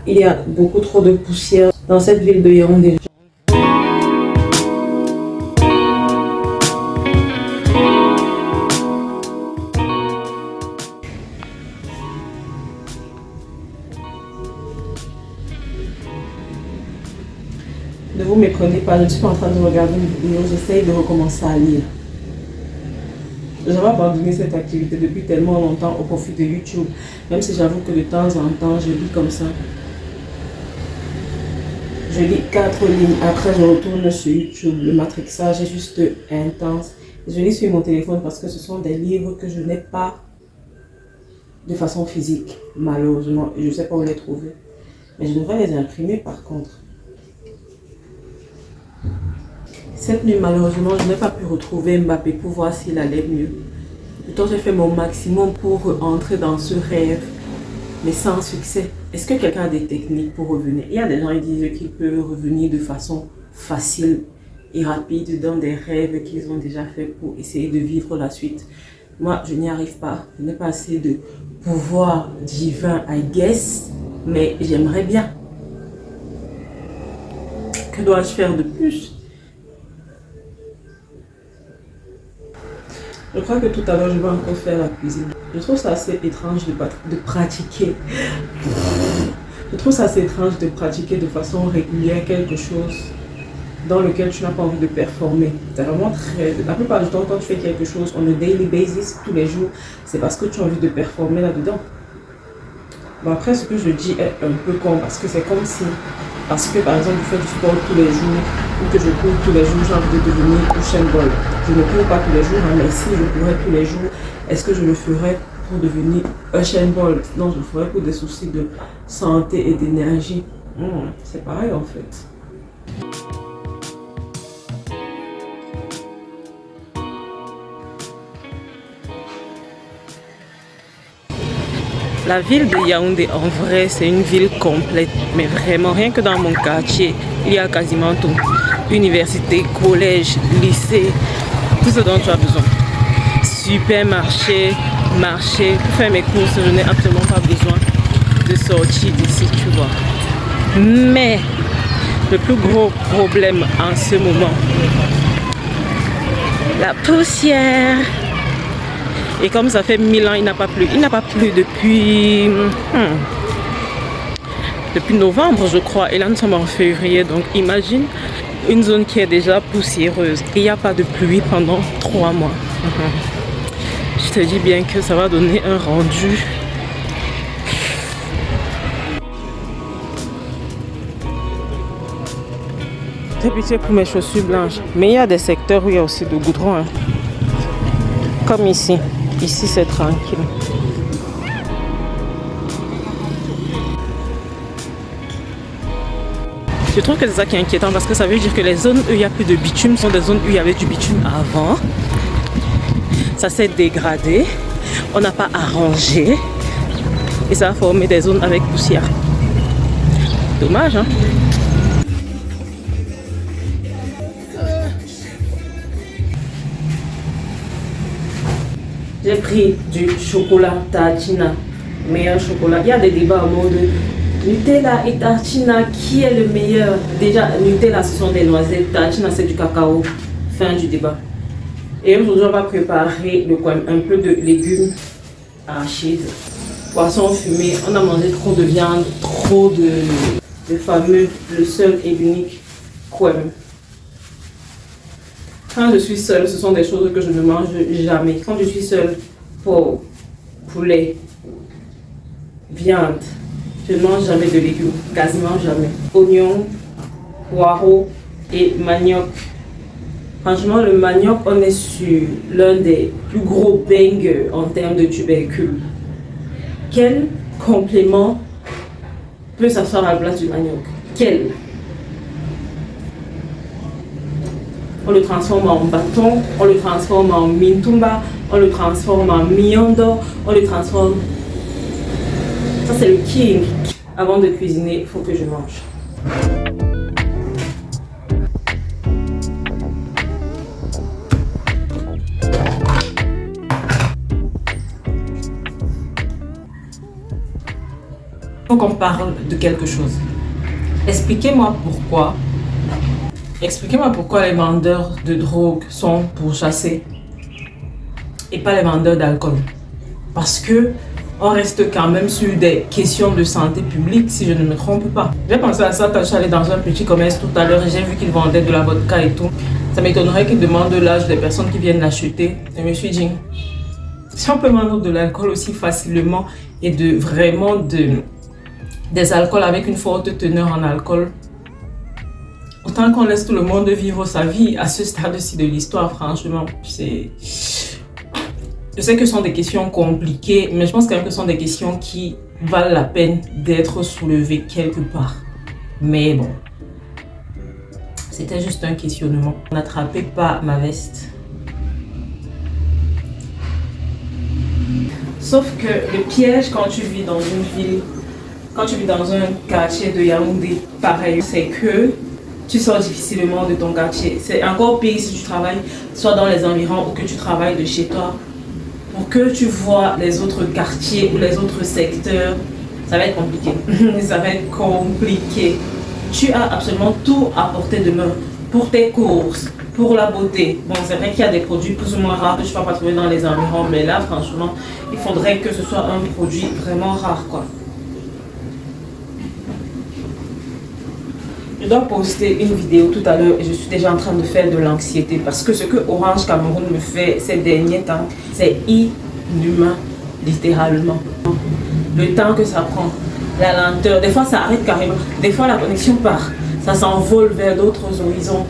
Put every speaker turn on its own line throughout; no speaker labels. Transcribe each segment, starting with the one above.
Il y a beaucoup trop de poussière dans cette ville de Yaoundé. Ne vous méprenez pas, je ne suis pas en train de regarder une vidéo, j'essaye de recommencer à lire. J'avais abandonné cette activité depuis tellement longtemps au profit de YouTube, même si j'avoue que de temps en temps, je lis comme ça. Je lis 4 lignes, après je retourne sur YouTube. Le matrixage est juste intense. Je lis sur mon téléphone parce que ce sont des livres que je n'ai pas de façon physique, malheureusement. Je ne sais pas où les trouver. Mais je devrais les imprimer par contre. Cette nuit, malheureusement, je n'ai pas pu retrouver Mbappé pour voir s'il allait mieux. Pourtant, j'ai fait mon maximum pour entrer dans ce rêve, mais sans succès. Est-ce que quelqu'un a des techniques pour revenir? Il y a des gens qui disent qu'ils peuvent revenir de façon facile et rapide dans des rêves qu'ils ont déjà fait pour essayer de vivre la suite. Moi, je n'y arrive pas. Je n'ai pas assez de pouvoir divin, I guess, mais j'aimerais bien. Que dois-je faire de plus? Je crois que tout à l'heure, je vais encore faire la cuisine. Je trouve ça assez étrange de pratiquer. Je trouve ça assez étrange de pratiquer de façon régulière quelque chose dans lequel tu n'as pas envie de performer. C'est vraiment très... La plupart du temps, quand tu fais quelque chose on a daily basis, tous les jours, c'est parce que tu as envie de performer là-dedans. Bon, après, ce que je dis est un peu con parce que c'est comme si... Parce que par exemple, je fais du sport tous les jours ou que je cours tous les jours, j'ai envie de devenir Usain Bolt. Je ne cours pas tous les jours, mais si je courais tous les jours, est-ce que je le ferais pour devenir Usain Bolt? Non, je le ferais pour des soucis de santé et d'énergie. C'est pareil en fait. La ville de Yaoundé, en vrai, c'est une ville complète. Mais vraiment, rien que dans mon quartier, il y a quasiment tout. Université, collège, lycée, tout ce dont tu as besoin. Supermarché, marché. Pour faire mes courses, je n'ai absolument pas besoin de sortir d'ici, tu vois. Mais, le plus gros problème en ce moment, la poussière. Et comme ça fait 1000 ans, il n'a pas plu. Il n'a pas plu depuis novembre, je crois. Et là, nous sommes en février. Donc, imagine une zone qui est déjà poussiéreuse. Et il n'y a pas de pluie pendant 3 mois. Je te dis bien que ça va donner un rendu. J'ai pitié pour mes chaussures blanches. Mais il y a des secteurs où il y a aussi de goudron. Hein. Comme ici. Ici, c'est tranquille. Je trouve que c'est ça qui est inquiétant parce que ça veut dire que les zones où il n'y a plus de bitume sont des zones où il y avait du bitume avant. Ça s'est dégradé. On n'a pas arrangé. Et ça a formé des zones avec poussière. Dommage, hein? J'ai pris du chocolat Tartina, meilleur chocolat. Il y a des débats au mode Nutella et Tartina, qui est le meilleur? Déjà, Nutella, ce sont des noisettes, Tartina, c'est du cacao. Fin du débat. Et aujourd'hui, on va préparer un peu de légumes arachides, poisson fumé. On a mangé trop de viande, trop de fameux, le seul et unique kwem. Quand je suis seule, ce sont des choses que je ne mange jamais. Quand je suis seule, porc, poulet, viande, je ne mange jamais de légumes, quasiment jamais. Oignons, poireaux et manioc. Franchement, le manioc, on est sur l'un des plus gros bangers en termes de tubercules. Quel complément peut s'asseoir à la place du manioc? Quel? On le transforme en bâton, on le transforme en mintumba, on le transforme en miondo, on le transforme... Ça c'est le king. Avant de cuisiner, il faut que je mange. faut qu'on parle de quelque chose. Expliquez-moi pourquoi. Expliquez-moi pourquoi les vendeurs de drogue sont pourchassés et pas les vendeurs d'alcool. Parce que on reste quand même sur des questions de santé publique, si je ne me trompe pas. J'ai pensé à ça quand je suis allée dans un petit commerce tout à l'heure et j'ai vu qu'ils vendaient de la vodka et tout. Ça m'étonnerait qu'ils demandent l'âge des personnes qui viennent l'acheter. Je me suis dit, si on peut vendre de l'alcool aussi facilement et des alcools avec une forte teneur en alcool, autant qu'on laisse tout le monde vivre sa vie à ce stade-ci de l'histoire, franchement, c'est... Je sais que ce sont des questions compliquées, mais je pense quand même que ce sont des questions qui valent la peine d'être soulevées quelque part. Mais bon, c'était juste un questionnement. N'attrapez pas ma veste. Sauf que le piège quand tu vis dans une ville, quand tu vis dans un quartier de Yaoundé, pareil, c'est que tu sors difficilement de ton quartier. C'est encore pire si tu travailles soit dans les environs ou que tu travailles de chez toi. Pour que tu vois les autres quartiers ou les autres secteurs, ça va être compliqué. Ça va être compliqué. Tu as absolument tout à portée de main pour tes courses, pour la beauté. Bon, c'est vrai qu'il y a des produits plus ou moins rares que tu ne vas pas trouver dans les environs, mais là, franchement, il faudrait que ce soit un produit vraiment rare, quoi. Je dois poster une vidéo tout à l'heure et je suis déjà en train de faire de l'anxiété parce que ce que Orange Cameroun me fait ces derniers temps, c'est inhumain, littéralement. Le temps que ça prend, la lenteur, des fois ça arrête carrément, des fois la connexion part, ça s'envole vers d'autres horizons.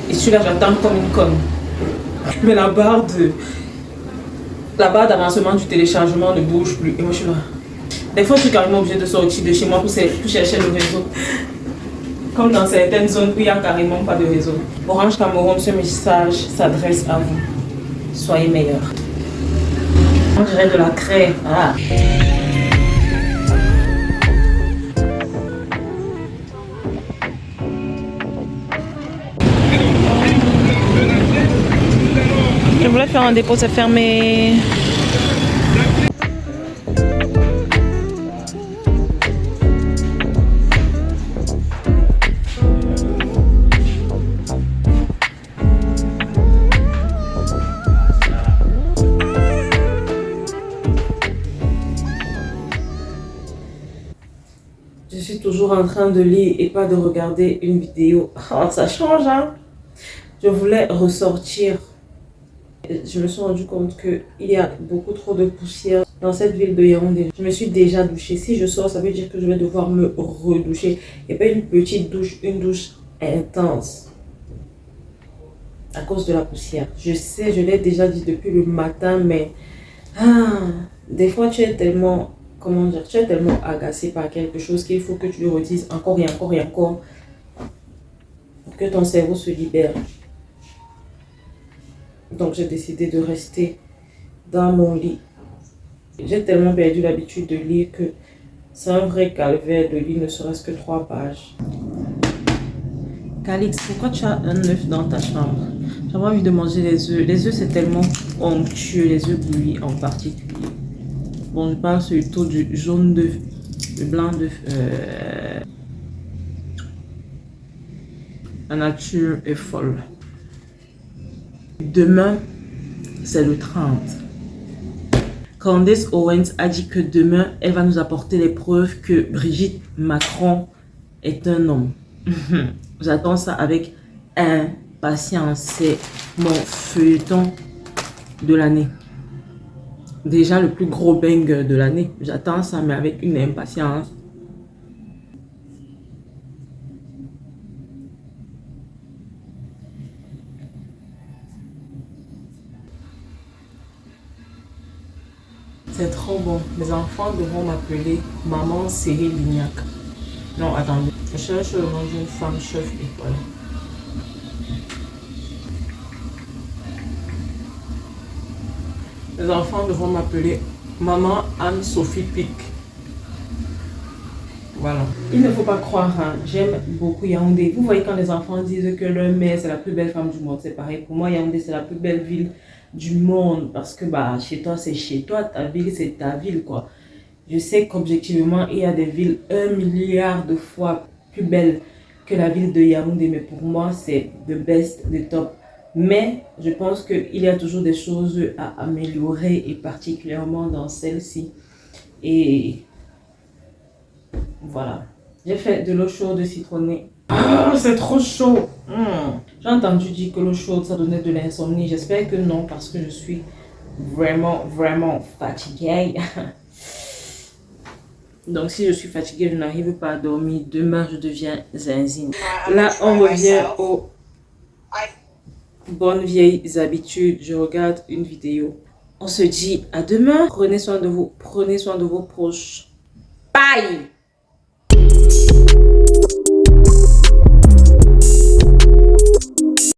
Et je suis là, j'attends comme une conne. Mais la barre d'avancement du téléchargement ne bouge plus et moi je suis là. Des fois je suis carrément obligée de sortir de chez moi pour chercher le réseau. Comme dans certaines zones où il n'y a carrément pas de réseau. Orange Cameroun, ce message s'adresse à vous. Soyez meilleurs. On dirait de la craie. Ah. Je voulais faire un dépôt, c'est fermé. Je suis toujours en train de lire et pas de regarder une vidéo. Oh, ça change, hein? Je voulais ressortir. Je me suis rendu compte qu'il y a beaucoup trop de poussière dans cette ville de Yaoundé. Je me suis déjà douchée. Si je sors, ça veut dire que je vais devoir me redoucher. Et pas une petite douche, une douche intense. À cause de la poussière. Je sais, je l'ai déjà dit depuis le matin, mais... des fois, tu es tellement... Comment dire, tu es tellement agacé par quelque chose qu'il faut que tu le redises encore et encore et encore pour que ton cerveau se libère. Donc j'ai décidé de rester dans mon lit. J'ai tellement perdu l'habitude de lire que c'est un vrai calvaire de lire ne serait-ce que 3 pages. Calix, pourquoi tu as un œuf dans ta chambre? J'avais envie de manger les œufs. Les œufs c'est tellement onctueux, les œufs bouillis en particulier. Bon, je parle surtout du jaune d'œuf, le blanc d'œuf. La nature est folle. Demain, c'est le 30. Candace Owens a dit que demain, elle va nous apporter les preuves que Brigitte Macron est un homme. J'attends ça avec impatience. C'est mon feuilleton de l'année. Déjà le plus gros bang de l'année. J'attends ça, mais avec une impatience. C'est trop bon. Mes enfants devront m'appeler Maman Cyril Lignac. Non, attendez. Je cherche le nom d'une femme chef étoile. Les enfants devront m'appeler Maman Anne-Sophie Pic. Voilà. Il ne faut pas croire, hein. J'aime beaucoup Yaoundé. Vous voyez quand les enfants disent que leur mère c'est la plus belle femme du monde, c'est pareil. Pour moi, Yaoundé c'est la plus belle ville du monde. Parce que bah, chez toi c'est chez toi, ta ville c'est ta ville quoi. Je sais qu'objectivement, il y a des villes 1 milliard de fois plus belles que la ville de Yaoundé, mais pour moi, c'est the best, the top. Mais je pense qu'il y a toujours des choses à améliorer, et particulièrement dans celle-ci. Et voilà. J'ai fait de l'eau chaude citronnée. Ah, c'est trop chaud. J'ai entendu dire que l'eau chaude, ça donnait de l'insomnie. J'espère que non, parce que je suis vraiment, vraiment fatiguée. Donc, si je suis fatiguée, je n'arrive pas à dormir. Demain, je deviens zinzine. Là, on revient aux bonnes vieilles habitudes. Je regarde une vidéo. On se dit à demain. Prenez soin de vous. Prenez soin de vos proches. Bye!